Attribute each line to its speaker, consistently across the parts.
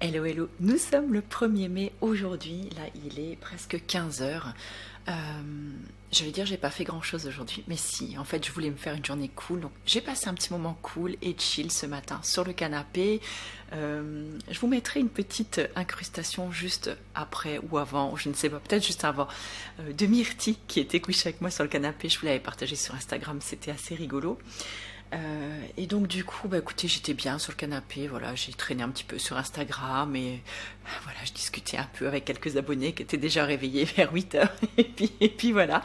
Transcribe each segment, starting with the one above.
Speaker 1: Hello hello, nous sommes le 1er mai aujourd'hui, là il est presque 15 heures. Je vais dire j'ai pas fait grand chose aujourd'hui, mais si, en fait je voulais me faire une journée cool, donc j'ai passé un petit moment cool et chill ce matin sur le canapé. Je vous mettrai une petite incrustation juste après ou avant, je ne sais pas, peut-être juste avant, de Myrtille qui était couchée avec moi sur le canapé. Je vous l'avais partagé sur Instagram, c'était assez rigolo. Et donc du coup, bah écoutez, j'étais bien sur le canapé, voilà, j'ai traîné un petit peu sur Instagram et voilà, je discutais un peu avec quelques abonnés qui étaient déjà réveillés vers 8 heures. Et puis voilà,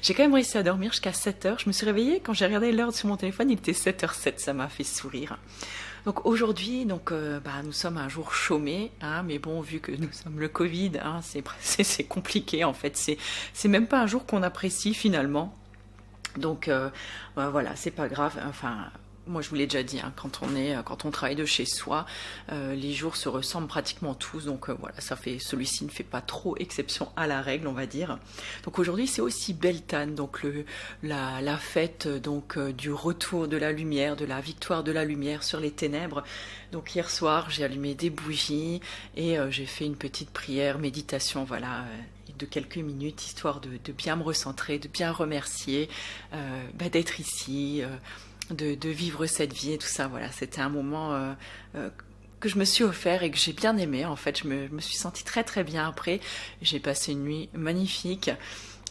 Speaker 1: j'ai quand même réussi à dormir jusqu'à 7 heures. Je me suis réveillée, quand j'ai regardé l'heure sur mon téléphone, il était 7h07, ça m'a fait sourire. Donc aujourd'hui, nous sommes un jour chômé, hein, mais bon, vu que nous sommes le Covid, hein, c'est compliqué en fait, c'est même pas un jour qu'on apprécie finalement. Donc voilà, c'est pas grave. Enfin, moi je vous l'ai déjà dit, hein, quand on travaille de chez soi, les jours se ressemblent pratiquement tous. Donc voilà, celui-ci ne fait pas trop exception à la règle, on va dire. Donc aujourd'hui c'est aussi Beltane, donc la fête du retour de la lumière, de la victoire de la lumière sur les ténèbres. Donc hier soir j'ai allumé des bougies et j'ai fait une petite prière, méditation, voilà. De quelques minutes, histoire de bien me recentrer, de bien remercier d'être ici, de vivre cette vie et tout ça. Voilà, c'était un moment que je me suis offert et que j'ai bien aimé. En fait, je me suis sentie très très bien après. J'ai passé une nuit magnifique.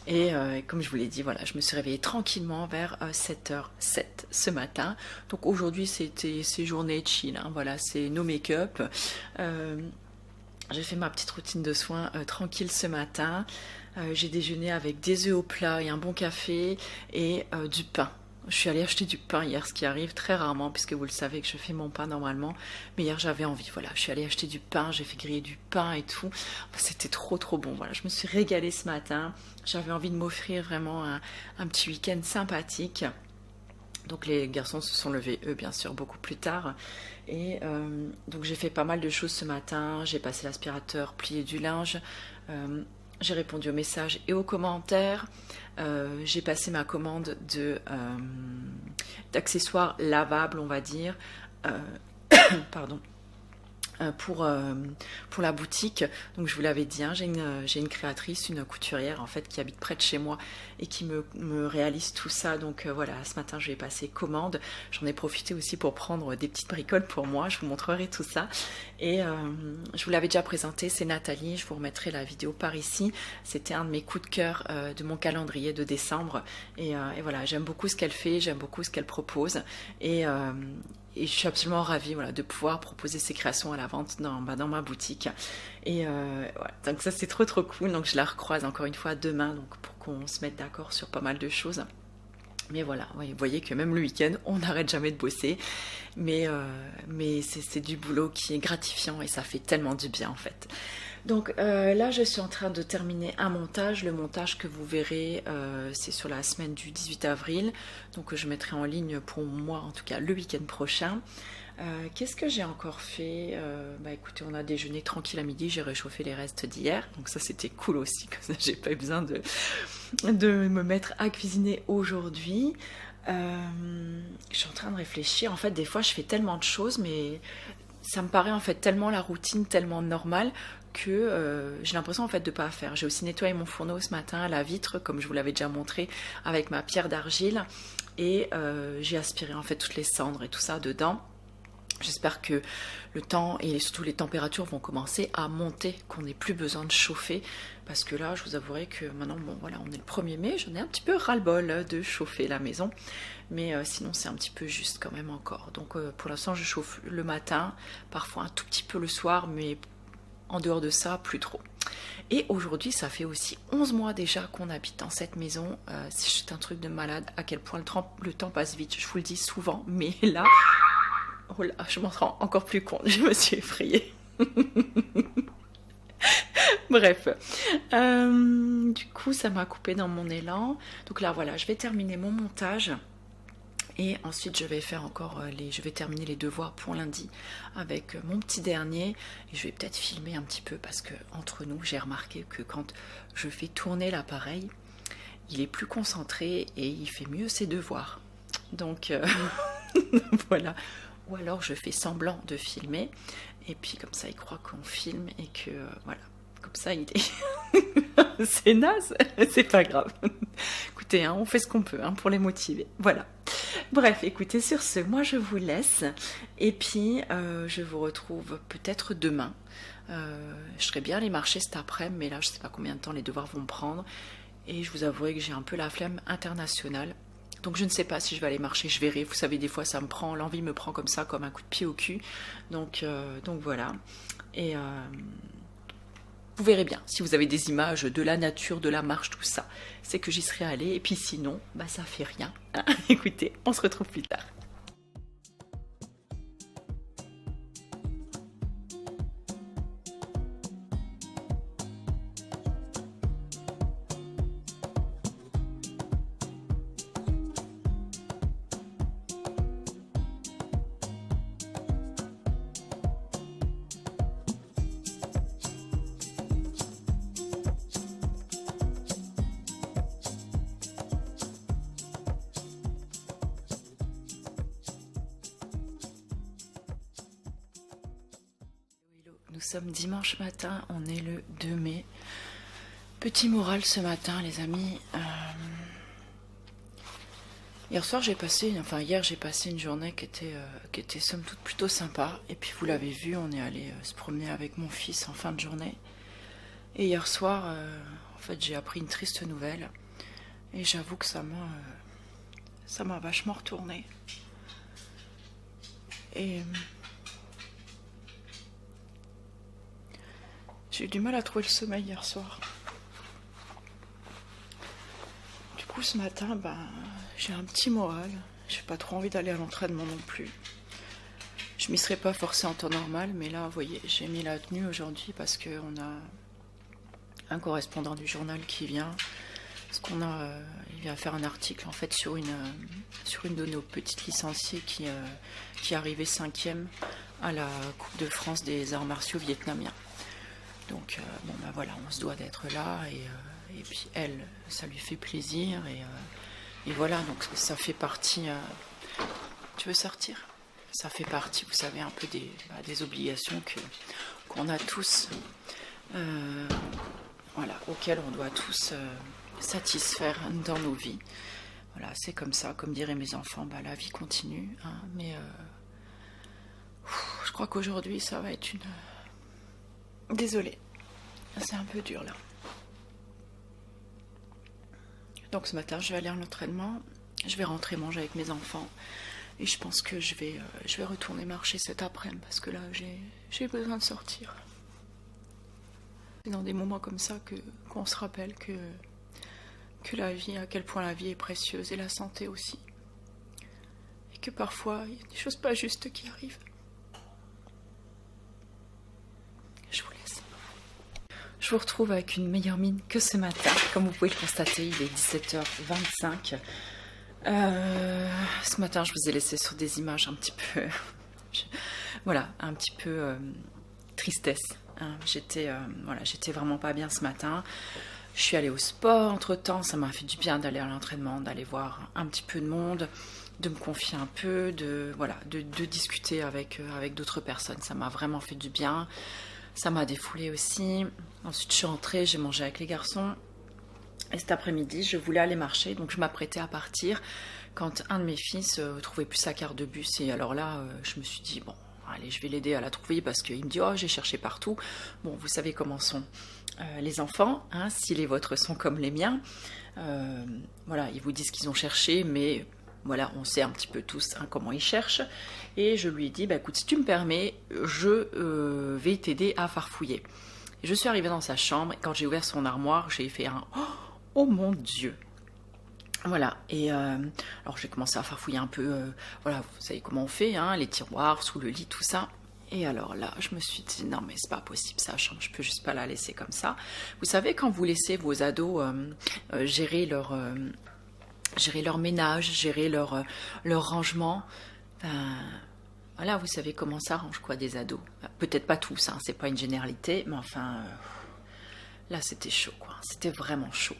Speaker 1: Et comme je vous l'ai dit, voilà, je me suis réveillée tranquillement vers 7h07 ce matin. Donc aujourd'hui, c'est journée chill, hein, voilà, c'est no make-up. J'ai fait ma petite routine de soins tranquille ce matin. J'ai déjeuné avec des œufs au plat et un bon café et du pain. Je suis allée acheter du pain hier, ce qui arrive très rarement puisque vous le savez que je fais mon pain normalement. Mais hier j'avais envie, voilà, je suis allée acheter du pain, j'ai fait griller du pain et tout. C'était trop trop bon, voilà, je me suis régalée ce matin. J'avais envie de m'offrir vraiment un petit week-end sympathique. Donc les garçons se sont levés, eux, bien sûr, beaucoup plus tard. Et donc j'ai fait pas mal de choses ce matin. J'ai passé l'aspirateur, plié du linge. J'ai répondu aux messages et aux commentaires. J'ai passé ma commande d'accessoires lavables, on va dire. Pardon. Pour la boutique. Donc je vous l'avais dit, hein, j'ai une créatrice, une couturière en fait qui habite près de chez moi et qui me réalise tout ça. Donc voilà, ce matin je vais passer commande. J'en ai profité aussi pour prendre des petites bricoles pour moi, je vous montrerai tout ça. Et je vous l'avais déjà présenté, c'est Nathalie, je vous remettrai la vidéo par ici. C'était un de mes coups de cœur de mon calendrier de décembre. Et voilà, j'aime beaucoup ce qu'elle fait, j'aime beaucoup ce qu'elle propose. Et je suis absolument ravie, voilà, de pouvoir proposer ces créations à la vente dans ma boutique. Et voilà, donc ça c'est trop trop cool. Donc je la recroise encore une fois demain, donc pour qu'on se mette d'accord sur pas mal de choses. Mais voilà, ouais, vous voyez que même le week-end, on n'arrête jamais de bosser. Mais c'est du boulot qui est gratifiant et ça fait tellement du bien en fait. Donc là, je suis en train de terminer un montage. Le montage que vous verrez, c'est sur la semaine du 18 avril. Donc je mettrai en ligne pour moi, en tout cas, le week-end prochain. Qu'est-ce que j'ai encore fait? Écoutez, on a déjeuné tranquille à midi. J'ai réchauffé les restes d'hier. Donc ça, c'était cool aussi. Comme ça, j'ai pas eu besoin de me mettre à cuisiner aujourd'hui. Je suis en train de réfléchir. En fait, des fois, je fais tellement de choses, mais ça me paraît en fait tellement la routine, tellement normale que j'ai l'impression en fait de pas faire. J'ai aussi nettoyé mon fourneau ce matin à la vitre, comme je vous l'avais déjà montré, avec ma pierre d'argile, et j'ai aspiré en fait toutes les cendres et tout ça dedans. J'espère que le temps et surtout les températures vont commencer à monter, qu'on n'ait plus besoin de chauffer, parce que là, je vous avouerai que maintenant, bon voilà, on est le 1er mai, j'en ai un petit peu ras-le-bol de chauffer la maison, mais sinon c'est un petit peu juste quand même encore. Donc pour l'instant, je chauffe le matin, parfois un tout petit peu le soir, mais en dehors de ça, plus trop. Et aujourd'hui, ça fait aussi 11 mois déjà qu'on habite dans cette maison. C'est juste un truc de malade, à quel point le temps passe vite, je vous le dis souvent, mais là... Oh là, je m'en rends encore plus compte, je me suis effrayée. Bref, du coup ça m'a coupé dans mon élan. Donc là voilà, je vais terminer mon montage. Et ensuite je vais faire encore je vais terminer les devoirs pour lundi avec mon petit dernier. Et je vais peut-être filmer un petit peu parce que entre nous j'ai remarqué que quand je fais tourner l'appareil, il est plus concentré et il fait mieux ses devoirs. Donc voilà. Ou alors je fais semblant de filmer Et puis comme ça, il croit qu'on filme et que voilà, comme ça, il est... c'est naze, c'est pas grave. Écoutez, hein, on fait ce qu'on peut hein, pour les motiver. Voilà. Bref, écoutez, sur ce, moi je vous laisse. Et puis, je vous retrouve peut-être demain. Je serais bien allée marcher cet après-midi, mais là, je sais pas combien de temps les devoirs vont me prendre. Et je vous avouerai que j'ai un peu la flemme internationale. Donc je ne sais pas si je vais aller marcher, je verrai. Vous savez, des fois, ça me prend, l'envie me prend comme ça, comme un coup de pied au cul. Donc voilà. Et... vous verrez bien, si vous avez des images de la nature, de la marche, tout ça, c'est que j'y serais allée. Et puis sinon, bah ça fait rien. Écoutez, on se retrouve plus tard. Nous sommes dimanche matin, on est le 2 mai. Petit moral ce matin, les amis. Hier j'ai passé une journée qui était somme toute plutôt sympa. Et puis vous l'avez vu, on est allé se promener avec mon fils en fin de journée. Et hier soir, en fait, j'ai appris une triste nouvelle. Et j'avoue que ça m'a vachement retourné. Et... j'ai eu du mal à trouver le sommeil hier soir. Du coup, ce matin, j'ai un petit moral. J'ai pas trop envie d'aller à l'entraînement non plus. Je m'y serais pas forcée en temps normal, mais là, vous voyez, j'ai mis la tenue aujourd'hui parce qu'on a un correspondant du journal qui vient. Il vient faire un article en fait sur une de nos petites licenciées qui est arrivée 5e à la Coupe de France des arts martiaux vietnamiens. Donc voilà, on se doit d'être là et puis elle, ça lui fait plaisir et voilà, donc ça fait partie. Tu veux sortir? Ça fait partie, vous savez, un peu des obligations qu'on a tous, voilà, auxquelles on doit tous satisfaire dans nos vies. Voilà, c'est comme ça, comme diraient mes enfants, la vie continue, hein, mais je crois qu'aujourd'hui ça va être une... Désolée, c'est un peu dur là. Donc ce matin, je vais aller à l'entraînement, je vais rentrer manger avec mes enfants et je pense que je vais retourner marcher cet après-midi parce que là, j'ai besoin de sortir. C'est dans des moments comme ça qu'on se rappelle que la vie, à quel point la vie est précieuse et la santé aussi. Et que parfois, il y a des choses pas justes qui arrivent. Je vous laisse. Je vous retrouve avec une meilleure mine que ce matin. Comme vous pouvez le constater, il est 17h25. Ce matin, je vous ai laissé sur des images un petit peu... voilà, un petit peu tristesse. Hein. J'étais vraiment pas bien ce matin. Je suis allée au sport entre-temps. Ça m'a fait du bien d'aller à l'entraînement, d'aller voir un petit peu de monde, de me confier un peu, de discuter avec d'autres personnes. Ça m'a vraiment fait du bien. Ça m'a défoulée aussi. Ensuite, je suis rentrée, j'ai mangé avec les garçons. Et cet après-midi, je voulais aller marcher, donc je m'apprêtais à partir quand un de mes fils trouvait plus sa carte de bus. Et alors là, je me suis dit, bon, allez, je vais l'aider à la trouver parce qu'il me dit, oh, j'ai cherché partout. Bon, vous savez comment sont les enfants, hein, si les vôtres sont comme les miens. Voilà, ils vous disent qu'ils ont cherché, mais... voilà, on sait un petit peu tous hein, comment ils cherchent. Et je lui ai dit, écoute, si tu me permets, je vais t'aider à farfouiller. Et je suis arrivée dans sa chambre, et quand j'ai ouvert son armoire, j'ai fait un « Oh mon Dieu !» Voilà, et alors j'ai commencé à farfouiller un peu, voilà, vous savez comment on fait, hein, les tiroirs, sous le lit, tout ça. Et alors là, je me suis dit, non mais c'est pas possible, sa chambre, je peux juste pas la laisser comme ça. Vous savez, quand vous laissez vos ados gérer leur ménage, gérer leur rangement. Voilà, vous savez comment ça range quoi des ados. Peut-être pas tous, hein, c'est pas une généralité, mais enfin, là c'était chaud quoi, c'était vraiment chaud.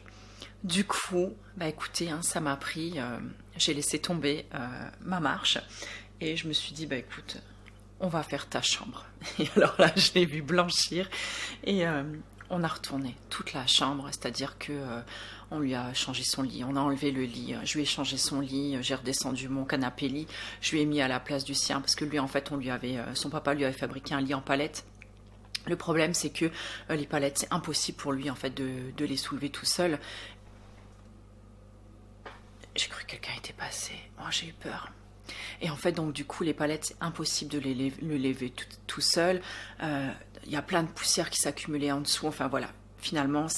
Speaker 1: Du coup, écoutez, hein, ça m'a pris, j'ai laissé tomber ma marche et je me suis dit, écoute, on va faire ta chambre. Et alors là, je l'ai vu blanchir et on a retourné toute la chambre, c'est-à-dire que on lui a changé son lit, on a enlevé le lit, je lui ai changé son lit, j'ai redescendu mon canapé lit, je lui ai mis à la place du sien parce que lui en fait son papa lui avait fabriqué un lit en palette. Le problème c'est que les palettes c'est impossible pour lui en fait de les soulever tout seul. J'ai cru que quelqu'un était passé, oh, j'ai eu peur. Et en fait, donc du coup, les palettes, c'est impossible de le lever tout seul. Il y a plein de poussière qui s'accumulait en dessous. Enfin voilà, finalement,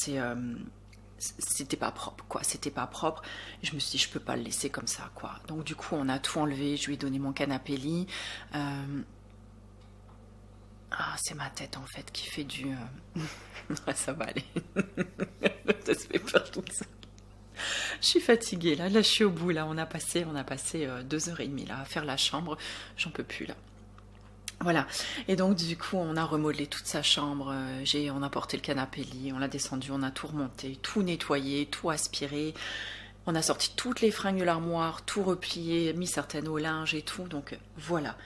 Speaker 1: c'était pas propre, quoi. C'était pas propre. Et je me suis dit, je peux pas le laisser comme ça, quoi. Donc du coup, on a tout enlevé. Je lui ai donné mon canapé lit. Ah, c'est ma tête en fait qui fait du. Ça va aller. Ça se fait peur tout ça. Je suis fatiguée là, je suis au bout là, on a passé 2h30 là à faire la chambre, j'en peux plus là. Voilà, et donc du coup on a remodelé toute sa chambre, on a porté le canapé lit, on l'a descendu, on a tout remonté, tout nettoyé, tout aspiré, on a sorti toutes les fringues de l'armoire, tout replié, mis certaines au linge et tout, donc voilà.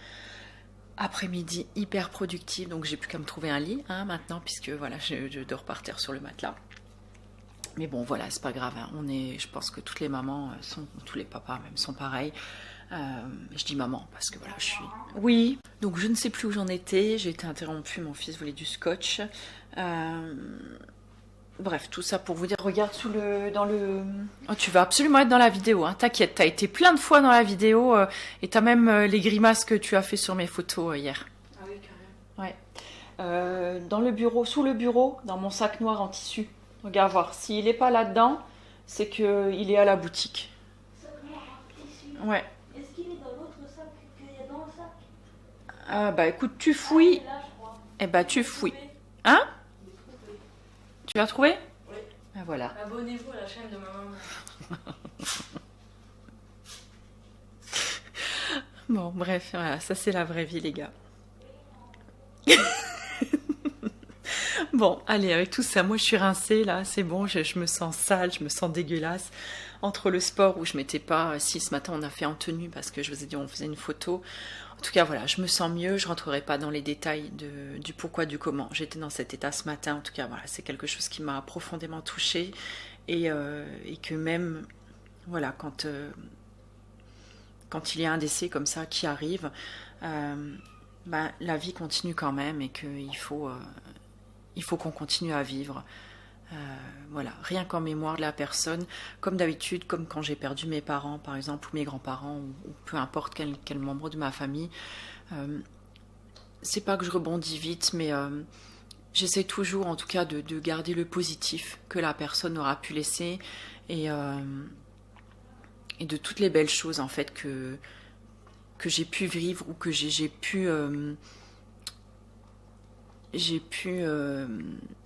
Speaker 1: Après-midi hyper productive, donc j'ai plus qu'à me trouver un lit hein, maintenant, puisque voilà, je dors par terre sur le matelas. Mais bon, voilà, c'est pas grave. Hein. Je pense que toutes les mamans tous les papas même sont pareils. Je dis maman parce que voilà, je suis. Oui. Donc je ne sais plus où j'en étais. J'ai été interrompue. Mon fils voulait du scotch. Bref, tout ça pour vous dire. Regarde dans le. Oh, tu vas absolument être dans la vidéo. Hein. T'inquiète, t'as été plein de fois dans la vidéo et t'as même les grimaces que tu as fait sur mes photos hier.
Speaker 2: Ah oui, carrément.
Speaker 1: Ouais. Dans le bureau, sous le bureau, dans mon sac noir en tissu. Regarde voir, s'il n'est pas là-dedans, c'est qu'il est à la boutique.
Speaker 2: Sac noir en tissu.
Speaker 1: Ouais.
Speaker 2: Est-ce qu'il est dans l'autre sac qu'il y a dans le sac?
Speaker 1: Ah bah écoute, tu fouilles.
Speaker 2: Ah, là, je crois.
Speaker 1: Eh bah tu fouilles. Hein? Tu l'as trouvé?
Speaker 2: Oui.
Speaker 1: Ah voilà.
Speaker 2: Abonnez-vous à la chaîne de ma maman.
Speaker 1: Bon, bref, voilà, ça c'est la vraie vie, les gars. Bon, allez, avec tout ça, moi je suis rincée là, c'est bon, je me sens sale, je me sens dégueulasse. Entre le sport où je m'étais pas. Si ce matin on a fait en tenue parce que je vous ai dit on faisait une photo. En tout cas, voilà, je me sens mieux, je rentrerai pas dans les détails du pourquoi, du comment. J'étais dans cet état ce matin, en tout cas, voilà, c'est quelque chose qui m'a profondément touchée et que même, voilà, quand il y a un décès comme ça qui arrive, la vie continue quand même et qu'il faut qu'on continue à vivre. Voilà, rien qu'en mémoire de la personne, comme d'habitude, comme quand j'ai perdu mes parents, par exemple, ou mes grands-parents, ou peu importe quel membre de ma famille. C'est pas que je rebondis vite, mais j'essaie toujours, en tout cas, de garder le positif que la personne aura pu laisser et de toutes les belles choses, en fait, que j'ai pu vivre ou que j'ai pu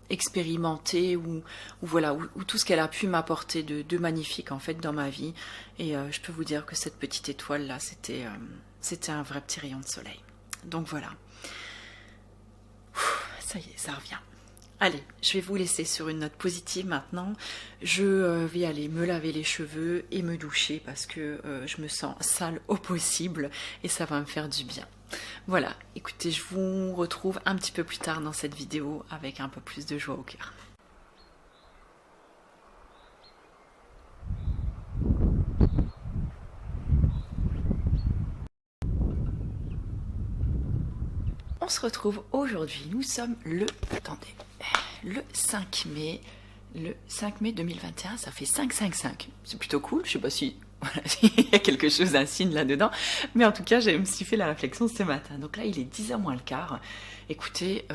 Speaker 1: expérimenter ou voilà, ou tout ce qu'elle a pu m'apporter de magnifique en fait dans ma vie. Et je peux vous dire que cette petite étoile là, c'était un vrai petit rayon de soleil. Donc voilà. Ça y est, ça revient. Allez, je vais vous laisser sur une note positive maintenant. Je vais aller me laver les cheveux et me doucher parce que je me sens sale au possible et ça va me faire du bien. Voilà, écoutez, je vous retrouve un petit peu plus tard dans cette vidéo avec un peu plus de joie au cœur. On se retrouve aujourd'hui, nous sommes le 5 mai. Le 5 mai 2021, ça fait 5-5-5. C'est plutôt cool, je sais pas si voilà, il y a quelque chose, un signe là-dedans. Mais en tout cas, je me suis fait la réflexion ce matin. Donc là, il est 10h moins le quart. Écoutez,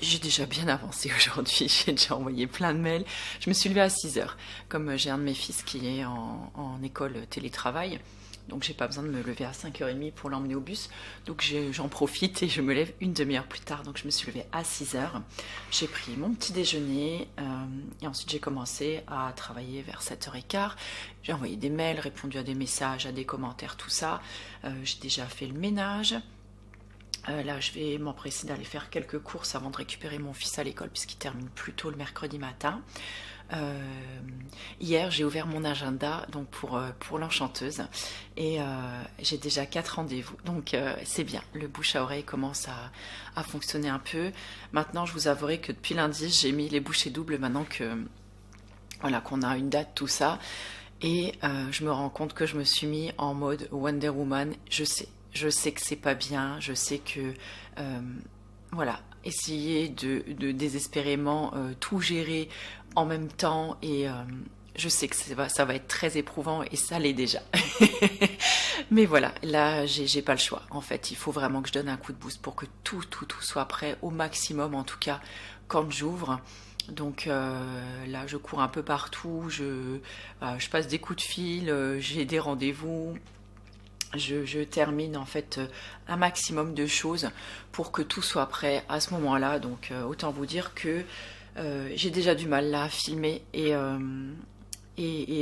Speaker 1: j'ai déjà bien avancé aujourd'hui. J'ai déjà envoyé plein de mails. Je me suis levée à 6h. Comme j'ai un de mes fils qui est en école télétravail, donc j'ai pas besoin de me lever à 5h30 pour l'emmener au bus. Donc j'en profite et je me lève une demi-heure plus tard. Donc je me suis levée à 6h. J'ai pris mon petit déjeuner et ensuite j'ai commencé à travailler vers 7h15. J'ai envoyé des mails, répondu à des messages, à des commentaires, tout ça. J'ai déjà fait le ménage. Là, je vais m'empresser d'aller faire quelques courses avant de récupérer mon fils à l'école puisqu'il termine plus tôt le mercredi matin. Hier, j'ai ouvert mon agenda donc pour l'enchanteuse et j'ai déjà 4 rendez-vous. Donc c'est bien, le bouche à oreille commence à fonctionner un peu. Maintenant, je vous avouerai que depuis lundi, j'ai mis les bouchées doubles maintenant que voilà qu'on a une date, tout ça. Et je me rends compte que je me suis mis en mode Wonder Woman. Je sais que c'est pas bien, je sais que voilà, essayer de désespérément tout gérer en même temps et je sais que ça va être très éprouvant et ça l'est déjà. Mais voilà, là j'ai pas le choix. En fait, il faut vraiment que je donne un coup de boost pour que tout soit prêt au maximum, en tout cas quand j'ouvre. Donc là, je cours un peu partout, je passe des coups de fil, j'ai des rendez-vous. Je termine en fait un maximum de choses pour que tout soit prêt à ce moment-là. Donc autant vous dire que j'ai déjà du mal là à filmer et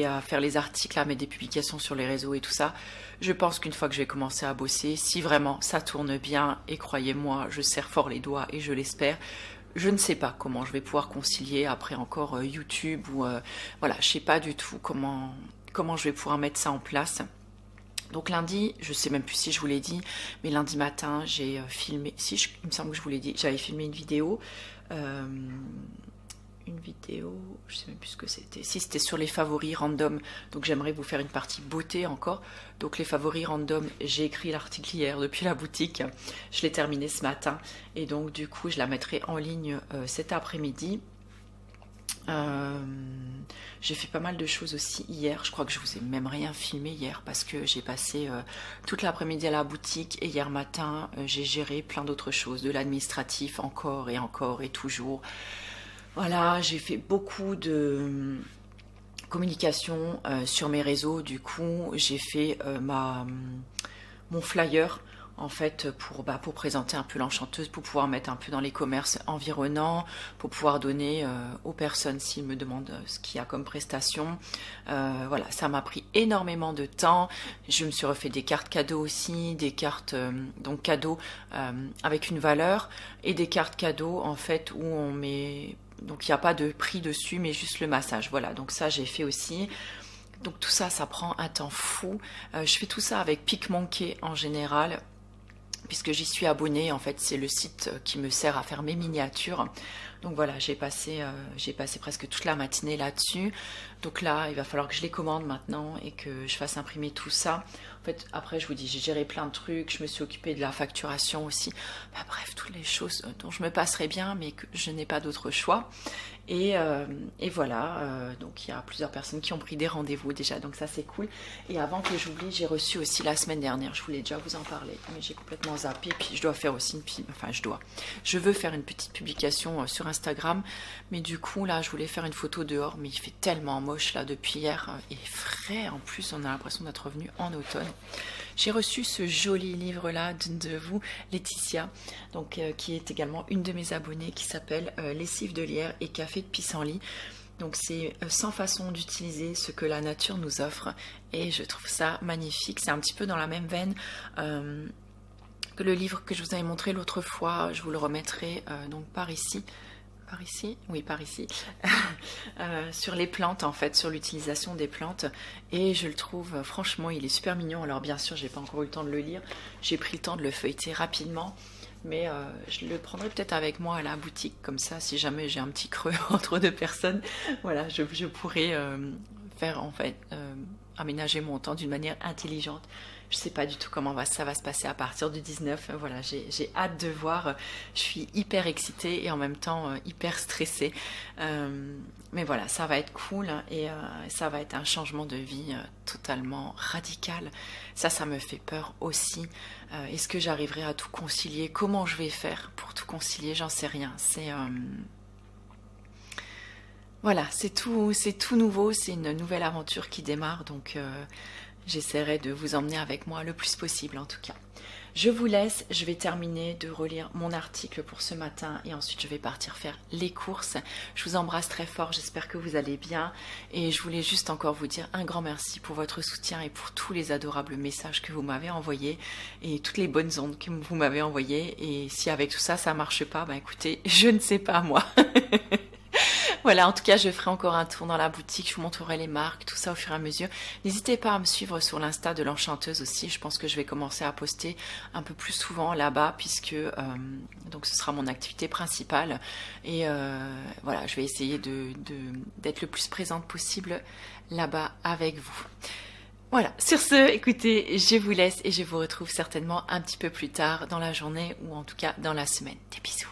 Speaker 1: à faire les articles, à mettre des publications sur les réseaux et tout ça. Je pense qu'une fois que je vais commencer à bosser, si vraiment ça tourne bien, et croyez-moi, je serre fort les doigts et je l'espère, je ne sais pas comment je vais pouvoir concilier après encore YouTube ou voilà, je sais pas du tout comment je vais pouvoir mettre ça en place. Donc lundi, je sais même plus si je vous l'ai dit, mais lundi matin, j'ai filmé, il me semble que je vous l'ai dit, j'avais filmé une vidéo, je sais même plus ce que c'était, si c'était sur les favoris random, donc j'aimerais vous faire une partie beauté encore. Donc les favoris random, j'ai écrit l'article hier depuis la boutique, je l'ai terminé ce matin, et donc du coup je la mettrai en ligne cet après-midi. J'ai fait pas mal de choses aussi hier. Je crois que je vous ai même rien filmé hier parce que j'ai passé toute l'après-midi à la boutique et hier matin j'ai géré plein d'autres choses, de l'administratif encore et toujours. Voilà, j'ai fait beaucoup de communication sur mes réseaux. Du coup, j'ai fait mon flyer en fait pour présenter un peu l'enchanteuse, pour pouvoir mettre un peu dans les commerces environnants, pour pouvoir donner aux personnes s'ils me demandent ce qu'il y a comme prestation. Voilà, ça m'a pris énormément de temps. Je me suis refait des cartes cadeaux aussi, des cartes donc cadeaux avec une valeur et des cartes cadeaux en fait où on met, donc il n'y a pas de prix dessus mais juste le massage. Voilà, donc ça j'ai fait aussi. Donc tout ça, ça prend un temps fou. Je fais tout ça avec PicMonkey en général, puisque j'y suis abonnée. En fait, c'est le site qui me sert à faire mes miniatures. Donc voilà, j'ai passé presque toute la matinée là-dessus. Donc là, il va falloir que je les commande maintenant et que je fasse imprimer tout ça. En fait, après, je vous dis, j'ai géré plein de trucs. Je me suis occupée de la facturation aussi. Bah, bref, toutes les choses dont je me passerai bien, mais que je n'ai pas d'autre choix. Et voilà, donc il y a plusieurs personnes qui ont pris des rendez-vous déjà, donc ça c'est cool. Et avant que j'oublie, j'ai reçu aussi la semaine dernière, je voulais déjà vous en parler, mais j'ai complètement zappé, puis je dois faire aussi je veux faire une petite publication sur Instagram, mais du coup là je voulais faire une photo dehors, mais il fait tellement moche là depuis hier, et frais en plus, on a l'impression d'être revenu en automne. J'ai reçu ce joli livre là d'une de vous, Laetitia, donc qui est également une de mes abonnées, qui s'appelle Lessive de lierre et café de pissenlit. Donc c'est 100 façons d'utiliser ce que la nature nous offre et je trouve ça magnifique. C'est un petit peu dans la même veine que le livre que je vous avais montré l'autre fois. Je vous le remettrai donc par ici. Par ici, oui, par ici, sur les plantes en fait, sur l'utilisation des plantes, et je le trouve, franchement, il est super mignon. Alors bien sûr, j'ai pas encore eu le temps de le lire, j'ai pris le temps de le feuilleter rapidement, mais je le prendrai peut-être avec moi à la boutique, comme ça, si jamais j'ai un petit creux entre deux personnes, voilà, je pourrais faire en fait, aménager mon temps d'une manière intelligente. Je sais pas du tout comment ça va se passer à partir du 19. Voilà, j'ai hâte de voir. Je suis hyper excitée et en même temps hyper stressée. Mais voilà, ça va être cool et ça va être un changement de vie totalement radical. Ça me fait peur aussi. Est-ce que j'arriverai à tout concilier? Comment je vais faire pour tout concilier? J'en sais rien. Voilà, c'est tout nouveau. C'est une nouvelle aventure qui démarre. Donc j'essaierai de vous emmener avec moi le plus possible en tout cas. Je vous laisse, je vais terminer de relire mon article pour ce matin et ensuite je vais partir faire les courses. Je vous embrasse très fort, j'espère que vous allez bien et je voulais juste encore vous dire un grand merci pour votre soutien et pour tous les adorables messages que vous m'avez envoyés et toutes les bonnes ondes que vous m'avez envoyées. Et si avec tout ça, ça marche pas, bah écoutez, je ne sais pas moi. Voilà, en tout cas, je ferai encore un tour dans la boutique, je vous montrerai les marques, tout ça au fur et à mesure. N'hésitez pas à me suivre sur l'Insta de l'Enchanteuse aussi, je pense que je vais commencer à poster un peu plus souvent là-bas puisque donc ce sera mon activité principale. Et voilà, je vais essayer d'être le plus présente possible là-bas avec vous. Voilà, sur ce, écoutez, je vous laisse et je vous retrouve certainement un petit peu plus tard dans la journée ou en tout cas dans la semaine. Des bisous.